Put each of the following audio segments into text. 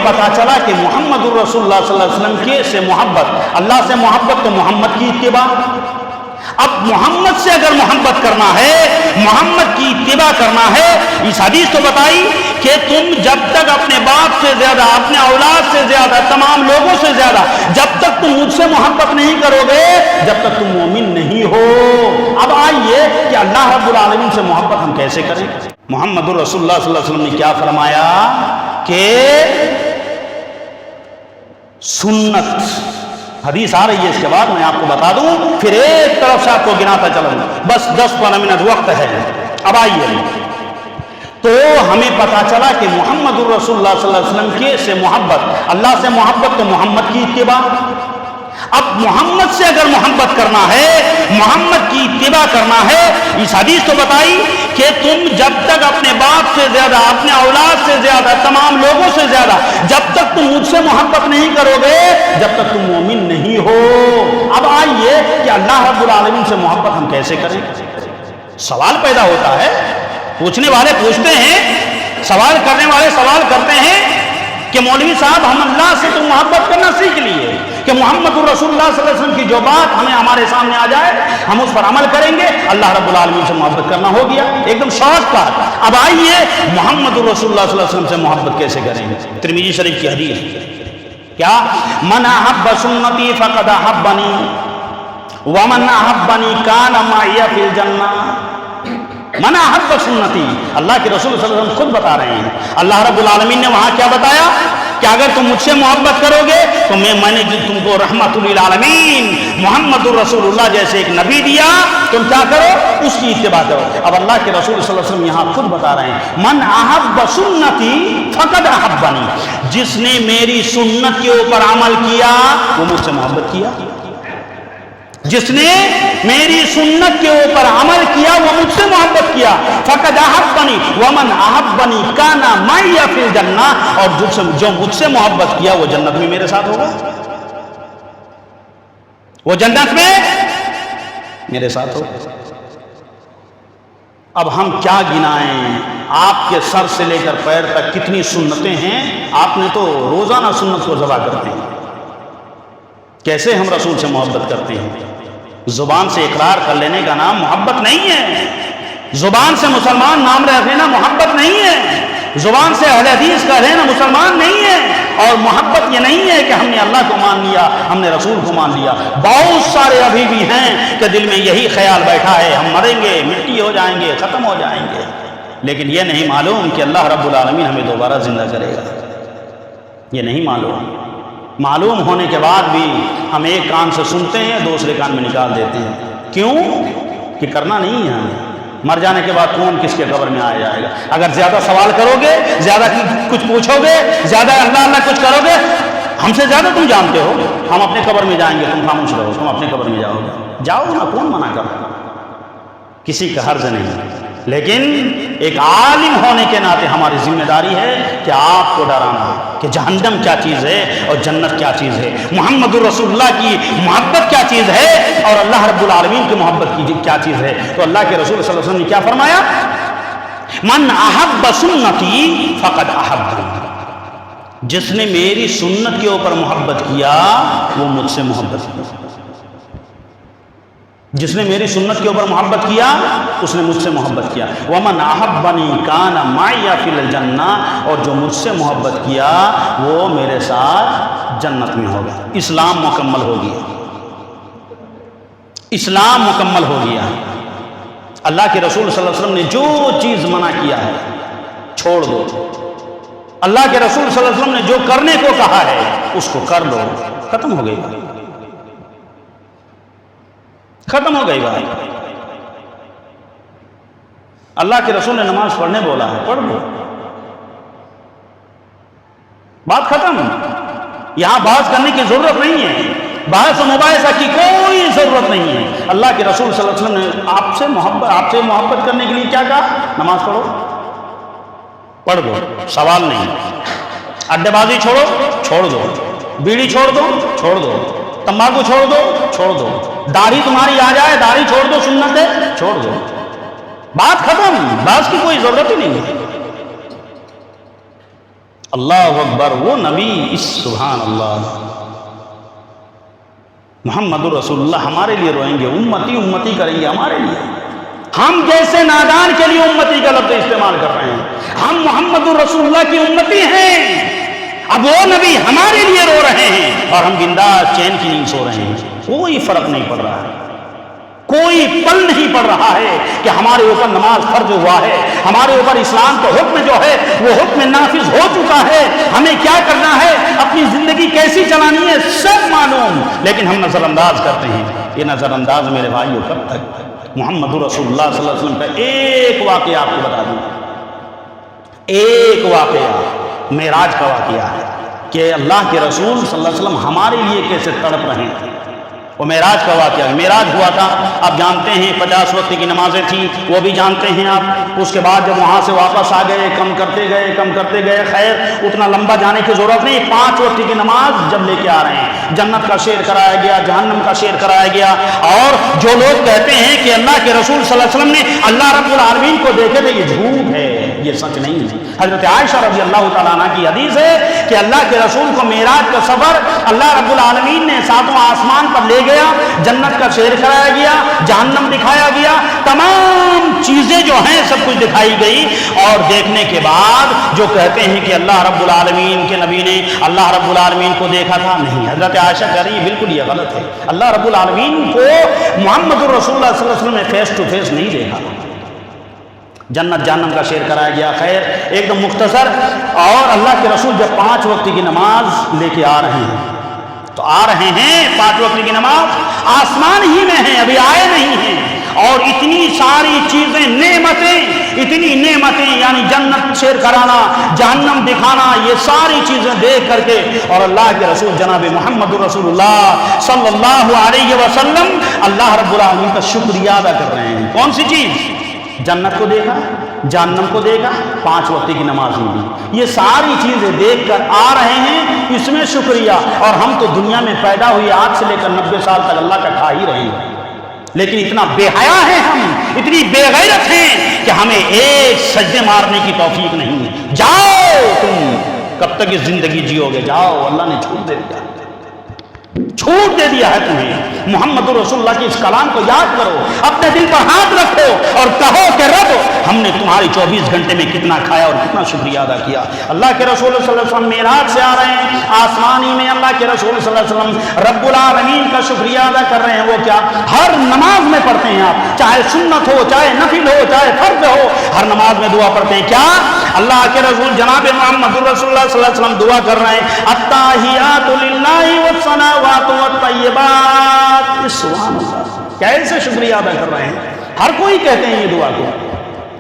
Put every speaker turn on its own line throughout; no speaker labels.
پتا چلا کہ محمد الرسول اللہ صلی اللہ علیہ وسلم کے سے محبت، اللہ سے محبت تو محمد کی اتباع۔ اب محمد سے اگر محبت کرنا ہے، محمد کی اتباع کرنا ہے، اس حدیث تو بتائی کہ تم جب تک اپنے باپ سے زیادہ، اپنے اولاد سے زیادہ، تمام لوگوں سے زیادہ جب تک تم مجھ سے محبت نہیں کرو گے، جب تک تم مومن نہیں ہو۔ اب آئیے کہ اللہ رب العالمین سے محبت ہم کیسے کریں؟ محمد الرسول اللہ صلی اللہ علیہ وسلم نے کیا فرمایا کہ سنت، حدیث آ رہی ہے اس کے بعد میں آپ کو بتا دوں، پھر ایک طرف سے آپ کو گناتا چلوں، بس 10-15 منٹ وقت ہے۔ اب آئیے تو ہمیں پتا چلا کہ محمد الرسول اللہ صلی اللہ علیہ وسلم کے سے محبت، اللہ سے محبت تو محمد کی اتباع۔ اب محمد سے اگر محبت کرنا ہے، محمد کی اتباع کرنا ہے، اس حدیث تو بتائی کہ تم جب تک اپنے باپ سے زیادہ، اپنے اولاد سے زیادہ، تمام لوگوں سے زیادہ جب تک تم مجھ سے محبت نہیں کرو گے، جب تک تم مومن نہیں ہو۔ اب آئیے کہ اللہ رب العالمین سے محبت ہم کیسے کریں؟ سوال پیدا ہوتا ہے، پوچھنے والے پوچھتے ہیں، سوال کرنے والے سوال کرتے ہیں کہ مولوی صاحب ہم اللہ سے تو محبت کرنا سیکھ لیے کہ محمد الرسول اللہ صلی اللہ علیہ وسلم کی جو بات ہمیں ہمارے سامنے آ جائے ہم اس پر عمل کریں گے، اللہ رب العالمین سے محبت کرنا ہو گیا، ایک دم شارٹ کٹ۔ اب آئیے محمد الرسول اللہ صلی اللہ علیہ وسلم سے محبت کیسے کریں گے؟ ترمذی شریف کی حدیث کیا، من احب سنتی فقد احبنی ومن احبنی کان معی فی الجنہ۔ من احب سنتی، اللہ کے رسول صلی اللہ علیہ وسلم خود بتا رہے ہیں، اللہ رب العالمین نے وہاں کیا بتایا کہ اگر تم مجھ سے محبت کرو گے تو میں نے تم کو رحمت للعالمین محمد الرسول اللہ جیسے ایک نبی دیا، تم کیا کرو؟ اس کی اتباع کرو۔ اب اللہ کے رسول صلی اللہ علیہ وسلم یہاں خود بتا رہے ہیں، من احب سنتی فقد احبنی، جس نے میری سنت کے اوپر عمل کیا وہ مجھ سے محبت کیا، جس نے میری سنت کے اوپر عمل کیا وہ مجھ سے محبت کیا۔ فقد احبنی ومن احبنی کان معی فی الجنہ، اور جو مجھ سے محبت کیا وہ جنت میں میرے ساتھ ہوگا، وہ جنت میں میرے ساتھ ہوگا۔ اب ہم کیا گنائیں؟ آپ کے سر سے لے کر پیر تک کتنی سنتیں ہیں، آپ نے تو روزانہ سنت کو ذبح کرتے ہیں۔ کیسے ہم رسول سے محبت کرتے ہیں؟ زبان سے اقرار کر لینے کا نام محبت نہیں ہے، زبان سے مسلمان نام رکھ لینا محبت نہیں ہے، زبان سے اہل حدیث کا رہنا مسلمان نہیں ہے، اور محبت یہ نہیں ہے کہ ہم نے اللہ کو مان لیا، ہم نے رسول کو مان لیا۔ بہت سارے ابھی بھی ہیں کہ دل میں یہی خیال بیٹھا ہے ہم مریں گے، مٹی ہو جائیں گے، ختم ہو جائیں گے، لیکن یہ نہیں معلوم کہ اللہ رب العالمین ہمیں دوبارہ زندہ کرے گا، یہ نہیں معلوم۔ معلوم ہونے کے بعد بھی ہم ایک کان سے سنتے ہیں، دوسرے کان میں نکال دیتے ہیں۔ کیوں؟ کہ کرنا نہیں ہے ہمیں۔ مر جانے کے بعد کون کس کے قبر میں آ جائے گا؟ اگر زیادہ سوال کرو گے، زیادہ کچھ پوچھو گے، زیادہ اللہ اللہ کچھ کرو گے، ہم سے زیادہ تم جانتے ہو، ہم اپنے قبر میں جائیں گے، تم خاموش رہو، تم اپنے قبر میں جاؤ گے، جاؤ نا، کون منع کر رہا؟ کسی کا حرج نہیں، لیکن ایک عالم ہونے کے ناطے ہماری ذمہ داری ہے کہ آپ کو ڈرانا کہ جہنم کیا چیز ہے اور جنت کیا چیز ہے، محمد الرسول اللہ کی محبت کیا چیز ہے اور اللہ رب العالمین کی محبت کی کیا چیز ہے۔ تو اللہ کے رسول صلی اللہ علیہ وسلم نے کیا فرمایا؟ من احب سنتی فقد احبنی، جس نے میری سنت کے اوپر محبت کیا وہ مجھ سے محبت کیا، جس نے میری سنت کے اوپر محبت کیا اس نے مجھ سے محبت کیا۔ ومن احبنی کان معی فی الجنہ، اور جو مجھ سے محبت کیا وہ میرے ساتھ جنت میں ہوگا۔ اسلام مکمل ہو گیا، اسلام مکمل ہو گیا۔ اللہ کے رسول صلی اللہ علیہ وسلم نے جو چیز منع کیا ہے چھوڑ دو، اللہ کے رسول صلی اللہ علیہ وسلم نے جو کرنے کو کہا ہے اس کو کر لو، ختم ہو گئی بات، ختم ہو گئی بات۔ اللہ کے رسول نے نماز پڑھنے بولا ہے، پڑھ لو، بات ختم۔ یہاں بحث کرنے کی ضرورت نہیں ہے، بحث و مباحثہ کی کوئی ضرورت نہیں ہے۔ اللہ کے رسول صلی اللہ علیہ وسلم نے آپ سے محبت کرنے کے لیے کیا کہا؟ نماز پڑھو، پڑھ دو، سوال نہیں۔ اڈے بازی چھوڑو، چھوڑ دو، بیڑی چھوڑ دو، چھوڑ دو، تمباکو چھوڑ دو، چھوڑ دو، داڑھی تمہاری آ جائے داڑھی چھوڑ دو، سنت ہے چھوڑ دو، بات ختم، بحث کی کوئی ضرورت ہی نہیں ہے۔ اللہ اکبر، وہ نبی، اس سبحان اللہ، محمد الرسول اللہ ہمارے لیے روئیں گے، امتی امتی کریں گے ہمارے لیے۔ ہم جیسے نادان کے لیے امتی کا لفظ استعمال کر رہے ہیں، ہم محمد الرسول اللہ کی امتی ہیں، اب وہ نبی ہمارے لیے رو رہے ہیں اور ہم بنداس چین کی نیند سو رہے ہیں۔ کوئی فرق نہیں پڑ رہا ہے، کوئی پل نہیں پڑ رہا ہے کہ ہمارے اوپر نماز فرض ہوا ہے، ہمارے اوپر اسلام کا حکم جو ہے وہ حکم نافذ ہو چکا ہے، ہمیں کیا کرنا ہے، اپنی زندگی کیسی چلانی ہے سب معلوم، لیکن ہم نظر انداز کرتے ہیں۔ یہ نظر انداز میرے بھائیو کب تک؟ محمد رسول اللہ صلی اللہ علیہ وسلم کا ایک واقعہ آپ کو بتا دوں، ایک واقعہ معراج کا واقعہ ہے کہ اللہ کے رسول صلی اللہ علیہ وسلم ہمارے لیے کیسے تڑپ رہے ہیں۔ وہ معراج کا واقعہ ہے، معراج ہوا تھا، آپ جانتے ہیں 50 وقت کی نمازیں تھیں، وہ بھی جانتے ہیں آپ۔ اس کے بعد جب وہاں سے واپس آ گئے، کم کرتے گئے، خیر اتنا لمبا جانے کی ضرورت نہیں، 5 وقت کی نماز جب لے کے آ رہے ہیں، جنت کا شعر کرایا گیا، جہنم کا شعر کرایا گیا، اور جو لوگ کہتے ہیں کہ اللہ کے رسول صلی اللہ علیہ وسلم نے اللہ رب العالمین کو دیکھے تھے، یہ جھوٹ ہے، یہ سچ نہیں ہے۔ حضرت عائشہ رضی اللہ تعالیٰ عنہ کی حدیث ہے کہ اللہ کے رسول کو معراج کا سفر اللہ رب العالمین نے 7واں آسمان پر لے گیا، جنت کا سیر کرایا گیا، جہنم دکھایا گیا، تمام چیزیں جو ہیں سب کچھ دکھائی گئی، اور دیکھنے کے بعد جو کہتے ہیں کہ اللہ رب العالمین کے نبی نے اللہ رب العالمین کو دیکھا تھا، نہیں، حضرت عائشہ کہہ رہی ہے بالکل یہ غلط ہے، اللہ رب العالمین کو محمد الرسول اللہ صلی اللہ علیہ وسلم نے فیس ٹو فیس نہیں دیکھا۔ جنت جہنم کا شعر کرایا گیا، خیر ایک دم مختصر، اور اللہ کے رسول جب 5 وقت کی نماز لے کے آ رہے ہیں، تو آ رہے ہیں 5 وقت کی نماز، آسمان ہی میں ہیں، ابھی آئے نہیں ہیں، اور اتنی ساری چیزیں، اتنی نعمتیں، یعنی جنت شیر کرانا، جہنم دکھانا، یہ ساری چیزیں دیکھ کر کے، اور اللہ کے رسول جناب محمد رسول اللہ صلی اللہ علیہ وسلم اللہ رب العالمین کا شکریہ ادا کر رہے ہیں۔ کون سی چیز؟ جنت کو دیکھا، جہنم کو دیکھا، 5 وقت کی نماز ہوئی، یہ ساری چیزیں دیکھ کر آ رہے ہیں، اس میں شکریہ۔ اور ہم تو دنیا میں پیدا ہوئی آج سے لے کر 90 سال تک اللہ کا کھا ہی رہے ہیں، لیکن اتنا بے حیا ہیں ہم، اتنی بے غیرت ہیں کہ ہمیں ایک سجدے مارنے کی توفیق نہیں ہے۔ جاؤ، تم کب تک اس زندگی جیو گے؟ جاؤ، اللہ نے چھوٹ دے دیا، چھوٹ دے دیا ہے تمہیں۔ محمد رسول اللہ کے اس کلام کو یاد کرو، اپنے دل پر ہاتھ رکھو اور کہو کہ رب، ہم نے تمہاری 24 گھنٹے میں کتنا کھایا اور کتنا شکریہ ادا کیا۔ اللہ کے رسول صلی اللہ علیہ وسلم معراج سے آ رہے ہیں، آسمانی میں اللہ کے رسول صلی اللہ علیہ وسلم رب العالمین کا شکریہ ادا کر رہے ہیں۔ وہ کیا؟ ہر نماز میں پڑھتے ہیں آپ، چاہے سنت ہو، چاہے نفل ہو، چاہے فرض ہو، ہر نماز میں دعا پڑھتے ہیں۔ کیا؟ اللہ کے رسول جناب محمد رسول اللہ صلی اللہ علیہ وسلم دعا کر رہے ہیں، التحیات للہ والصلوات والطیبات۔ سبحان اللہ، کیسے شکریہ ادا کر رہے ہیں، ہر کوئی کہتے ہیں یہ دعا کو۔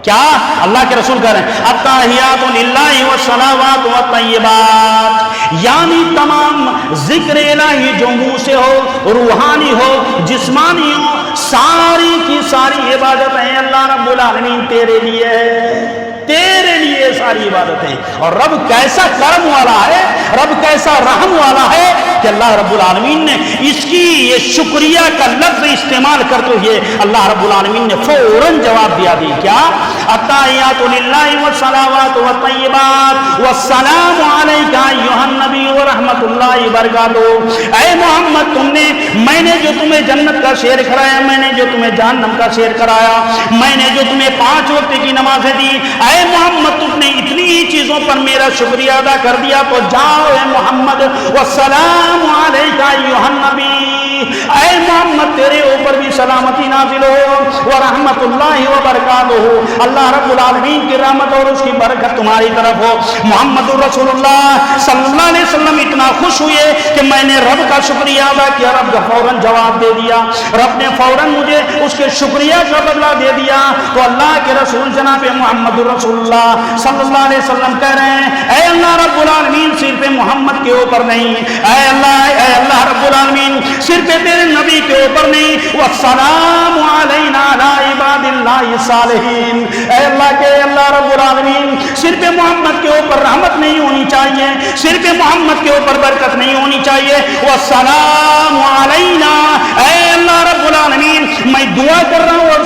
کیا؟ اللہ کے رسول کہہ رہے ہیں التحیات للہ والصلوات والطیبات، یعنی تمام ذکر الہی جو منہ سے ہو، روحانی ہو، جسمانی ہو، ساری کی ساری عبادتیں اللہ رب العالمین تیرے لیے ہے، تیرے لیے ساری عبادتیں۔ اور رب کیسا کرم والا ہے، رب کیسا رحم والا ہے کہ اللہ رب العالمین نے اس کی یہ شکریہ کا لفظ استعمال کرتے ہوئے اللہ رب العالمین نے فوراً جواب دیا دی۔ کیا؟ التحیات للہ والصلوات والطیبات والسلام علیک ایھا النبی ورحمۃ اللہ وبرکاتہ۔ اے محمد، تم نے، میں نے جو تمہیں جنت کا شعر کرایا، میں نے جو تمہیں جہنم کا شعر کرایا، میں نے جو تمہیں 5 وقت کی نمازیں دی، اے محمد تم نے اتنی ہی چیزوں پر میرا شکریہ ادا کر دیا، تو جاؤ اے محمد، والسلام علیک ایھا النبی، اے محمد تیرے اوپر بھی سلامتی نازل ہو، ورحمۃ اللہ وبرکاتہ، اللہ رب العالمین کی رحمت اور اس کی برکت تمہاری طرف ہو۔ محمد رسول اللہ صلی اللہ علیہ وسلم اتنا خوش ہوئے کہ میں نے رب کا شکریہ ادا کیا، رب کا فوراً جواب دے دیا، رب نے فوراً مجھے اس کے شکریہ کا بدلہ دے دیا۔ تو اللہ کے رسول جناب محمد رسول اللہ صلی اللہ علیہ وسلم کہہ رہے ہیں اے اللہ رب العالمین صرف محمد کے اوپر نہیں، اے اللہ رب العالمین صرف تیرے نبی کے اوپر نہیں، والسلام علینا علی عباد اللہ الصالحین، اے اللہ رب العالمین صرف محمد کے اوپر رحمت نہیں ہونی چاہیے، صرف محمد کے اوپر برکت نہیں ہونی چاہیے، والسلام علینا، اے اللہ رب العالمین میں دعا کر رہا ہوں اور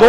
2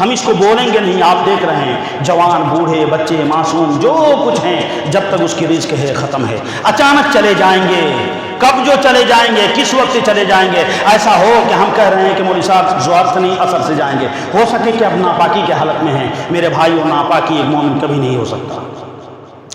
ہم اس کو بولیں گے نہیں. آپ دیکھ رہے ہیں جوان بوڑھے بچے معصوم جو کچھ ہیں جب تک اس کی رزق ہے ختم ہے. اچانک چلے جائیں گے. کب جو چلے جائیں گے کس وقت چلے جائیں گے. ایسا ہو کہ ہم کہہ رہے ہیں کہ مولوی صاحب ظہر سے نہیں اثر سے جائیں گے. ہو سکے کہ اب ناپاکی کے حالت میں ہیں. میرے بھائیو ناپاکی ایک مومن کبھی نہیں ہو سکتا.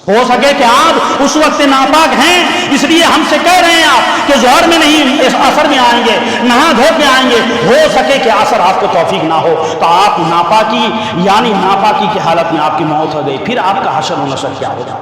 ہو سکے کہ آپ اس وقت ناپاک ہیں اس لیے ہم سے کہہ رہے ہیں آپ کہ ظہر میں نہیں اس اثر میں آئیں گے نہا دھو کے آئیں گے. ہو سکے کہ اثر آپ کو توفیق نہ ہو تو آپ ناپاکی یعنی ناپاکی کی حالت میں آپ کی موت ہو گئی. پھر آپ کا حشر و نشر کیا ہوگا.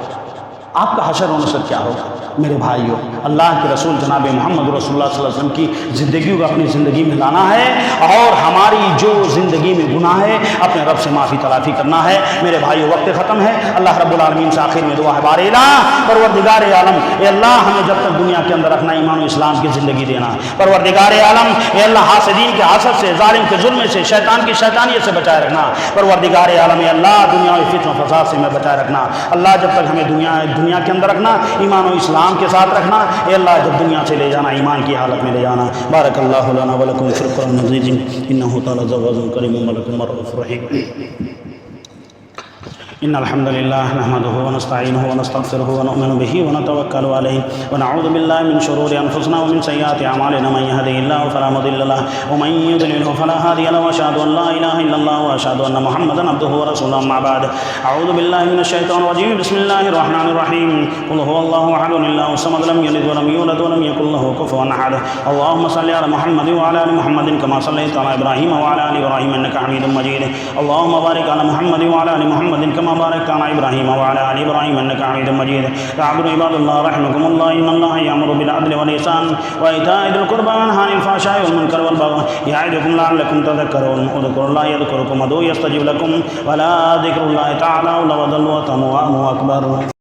آپ کا حشر و نشر کیا ہوگا. میرے بھائیو اللہ کے رسول جناب محمد رسول اللہ صلی اللہ علیہ وسلم کی زندگی کو اپنی زندگی میں لانا ہے اور ہماری جو زندگی میں گناہ ہے اپنے رب سے معافی تلافی کرنا ہے. میرے بھائیو وقت ختم ہے. اللہ رب العالمین سے آخر میں دعا ہے بار الہ پروردگار عالم اے اللہ ہمیں جب تک دنیا کے اندر رکھنا ایمان و اسلام کی زندگی دینا. پروردگار عالم اے اللہ حاسدین کے حسد سے ظالم کے ظلم سے شیطان کی شیطانیت سے بچائے رکھنا. پروردگار عالم اے اللہ دنیا و فتنہ و فساد سے ہمیں بچائے رکھنا. اللہ جب تک ہمیں دنیا کے اندر رکھنا ایمان و اسلام کے ساتھ رکھنا. اے اللہ جب دنیا سے لے جانا ایمان کی حالت میں لے جانا. بارک اللہ لنا ولکم فی القرآن العظیم انہ تعالی جواد کریم ولکم رؤوف رحیم. إن الحمد لله نحمده ونستعينه ونستغفره ونؤمن به ونتوكل عليه ونعوذ بالله من شرور أنفسنا ومن سيئات أعمالنا من يهده الله فلا مضل له ومن يضلل فلا هادي له وأشهد أن لا إله إلا الله وأشهد أن محمدا عبده ورسوله. أما بعد أعوذ بالله من الشيطان الرجيم بسم الله الرحمن الرحيم. قل هو الله أحد الله الصمد لم يلد ولم يولد ولم يكن له كفوا أحد. اللهم صل على محمد وعلى آل محمد كما صليت على إبراهيم وعلى آل إبراهيم إنك حميد مجيد. اللهم بارك على محمد وعلى آل محمد كما باركت على إبراهيم وعلى آل إبراهيم إنك حميد مجيد. اعبدوا عباد الله رحمكم الله إن الله يأمر بالعدل والإحسان وإيتاء ذي القربى وينهى عن الفحشاء والمنكر والبغي يعظكم لعلكم تذكرون. اذكروا الله يذكركم وادعوه يستجب لكم ولا ذكر الله تعالى ولو ضلوا وتموا أكبر.